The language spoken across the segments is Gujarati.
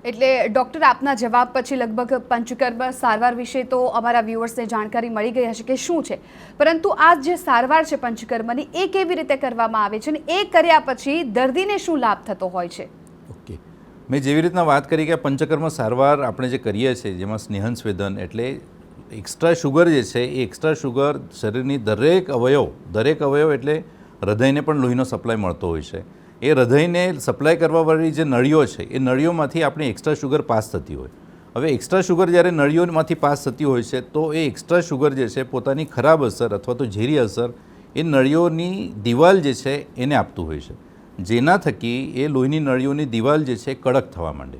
એટલે ડૉક્ટર આપના જવાબ પછી લગભગ પંચકર્મ સારવાર વિશે તો અમારા વ્યુઅર્સને જાણકારી મળી ગઈ હશે કે શું છે, પરંતુ આ જે સારવાર છે પંચકર્મની એ કેવી રીતે કરવામાં આવે છે અને એ કર્યા પછી દર્દીને શું લાભ થતો હોય છે? ઓકે, મેં જેવી રીતના વાત કરી કે પંચકર્મ સારવાર આપણે જે કરીએ છીએ જેમાં સ્નેહન સ્વેદન એટલે એક્સ્ટ્રા શુગર જે છે એ એક્સ્ટ્રા શુગર શરીરની દરેક અવયવ એટલે હૃદયને પણ લોહીનો સપ્લાય મળતો હોય છે. એ હૃદયને સપ્લાય કરવાવાળી જે નળીઓ છે એ નળીઓમાંથી આપણી એક્સ્ટ્રા શુગર પાસ થતી હોય. હવે એક્સ્ટ્રા શુગર જ્યારે નળીઓમાંથી પાસ થતી હોય છે તો એ એક્સ્ટ્રા શુગર જે છે પોતાની ખરાબ અસર અથવા તો ઝેરી અસર એ નળીઓની દિવાલ જે છે એને આપતું હોય છે, જેના થકી એ લોહીની નળીઓની દિવાલ જે છે કડક થવા માંડે.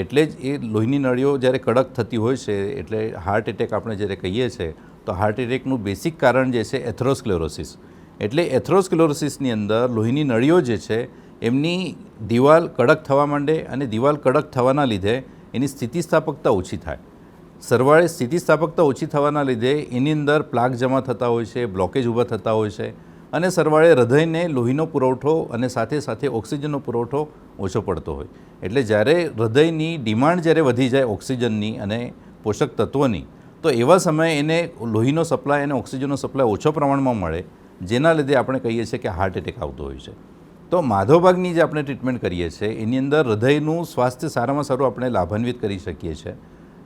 એટલે જ એ લોહીની નળીઓ જ્યારે કડક થતી હોય છે એટલે હાર્ટ એટેક આપણે જ્યારે કહીએ છીએ તો હાર્ટ એટેકનું બેસિક કારણ જે છે એથેરોસ્ક્લેરોસિસ. એટલે એથેરોસ્ક્લેરોસિસની અંદર લોહીની નળીઓ જે છે એમની દિવાલ કડક થવા માંડે અને દિવાલ કડક થવાના લીધે એની સ્થિતિસ્થાપકતા ઓછી થાય. સરવાળે સ્થિતિસ્થાપકતા ઓછી થવાના લીધે એની અંદર પ્લાક જમા થતા હોય છે, બ્લોકેજ ઊભા થતા હોય છે અને સરવાળે હૃદયને લોહીનો પુરવઠો અને સાથે સાથે ઓક્સિજનનો પુરવઠો ઓછો પડતો હોય. એટલે જ્યારે હૃદયની ડિમાન્ડ જ્યારે વધી જાય ઓક્સિજનની અને પોષક તત્વોની, તો એવા સમયે એને લોહીનો સપ્લાય અને ઓક્સિજનનો સપ્લાય ઓછો પ્રમાણમાં મળે, જેના લીધે આપણે કહીએ છીએ કે હાર્ટ એટેક આવતો હોય છે. તો માધવભાગની જે આપણે ટ્રીટમેન્ટ કરીએ છીએ એની અંદર હૃદયનું સ્વાસ્થ્ય સારામાં સારું આપણે લાભાન્વિત કરી શકીએ છીએ.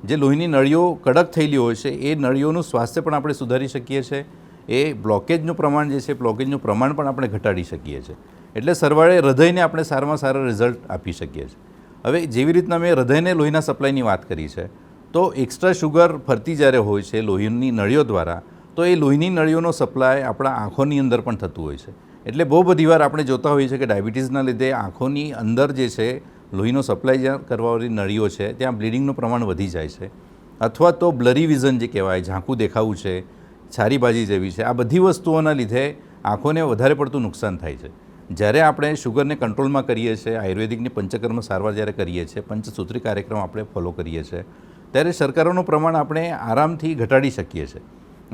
જે લોહીની નળીઓ કડક થયેલી હોય છે એ નળીઓનું સ્વાસ્થ્ય પણ આપણે સુધારી શકીએ છીએ. એ બ્લોકેજનું પ્રમાણ જે છે બ્લોકેજનું પ્રમાણ પણ આપણે ઘટાડી શકીએ છીએ. એટલે સરવાળે હૃદયને આપણે સારામાં સારા રિઝલ્ટ આપી શકીએ છીએ. હવે જેવી રીતના મેં હૃદયને લોહીના સપ્લાયની વાત કરી છે, તો એક્સ્ટ્રા શુગર ફરતી જ્યારે હોય છે લોહીની નળીઓ દ્વારા, તો એ લોહીની નળીઓનો સપ્લાય આપણા આંખોની અંદર પણ થતું હોય છે. એટલે બહુ બધી વાર આપણે જોતા હોઈએ છીએ કે ડાયાબિટીસના લીધે આંખોની અંદર જે છે લોહીનો સપ્લાય જ્યાં કરવાવાળી નળીઓ છે ત્યાં બ્લીડિંગનું પ્રમાણ વધી જાય છે, અથવા તો બ્લરી વિઝન જે કહેવાય, ઝાંખું દેખાવું છે, છારીબાજી જેવી છે, આ બધી વસ્તુઓના લીધે આંખોને વધારે પડતું નુકસાન થાય છે. જ્યારે આપણે શુગરને કંટ્રોલમાં કરીએ છીએ, આયુર્વેદિકની પંચકર્મ સારવાર જ્યારે કરીએ છીએ, પંચસૂત્રી કાર્યક્રમ આપણે ફોલો કરીએ છીએ, ત્યારે શર્કરાનું પ્રમાણ આપણે આરામથી ઘટાડી શકીએ છીએ.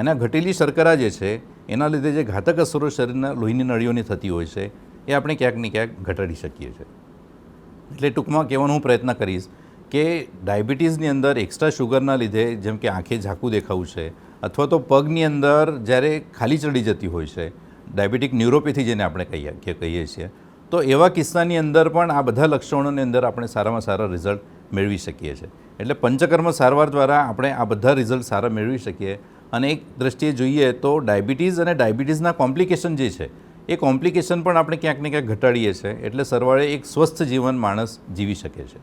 અને આ ઘટેલી શર્કરા જે છે એના લીધે જે ઘાતક અસરો શરીરના લોહીની નળીઓની થતી હોય છે એ આપણે ક્યાંક ને ક્યાંક ઘટાડી શકીએ છીએ. એટલે ટૂંકમાં કહેવાનો હું પ્રયત્ન કરીશ કે ડાયાબિટીસની અંદર એક્સ્ટ્રા શુગરના લીધે જેમ કે આંખે ઝાંખું દેખાવું છે, અથવા તો પગની અંદર જ્યારે ખાલી ચડી જતી હોય છે, ડાયાબિટીક ન્યુરોપેથી જેને આપણે કહીએ છીએ, તો એવા કિસ્સાની અંદર પણ આ બધા લક્ષણોની અંદર આપણે સારામાં સારા રિઝલ્ટ મેળવી શકીએ છીએ. એટલે પંચકર્મ સારવાર દ્વારા આપણે આ બધા રિઝલ્ટ સારા મેળવી શકીએ. અને એક દૃષ્ટિએ જોઈએ તો ડાયાબિટીસ અને ડાયાબિટીસના કોમ્પ્લિકેશન જે છે એ કોમ્પ્લિકેશન પણ આપણે ક્યાંક ને ક્યાંક ઘટાડીએ છીએ. એટલે સરવાળે એક સ્વસ્થ જીવન માણસ જીવી શકે છે.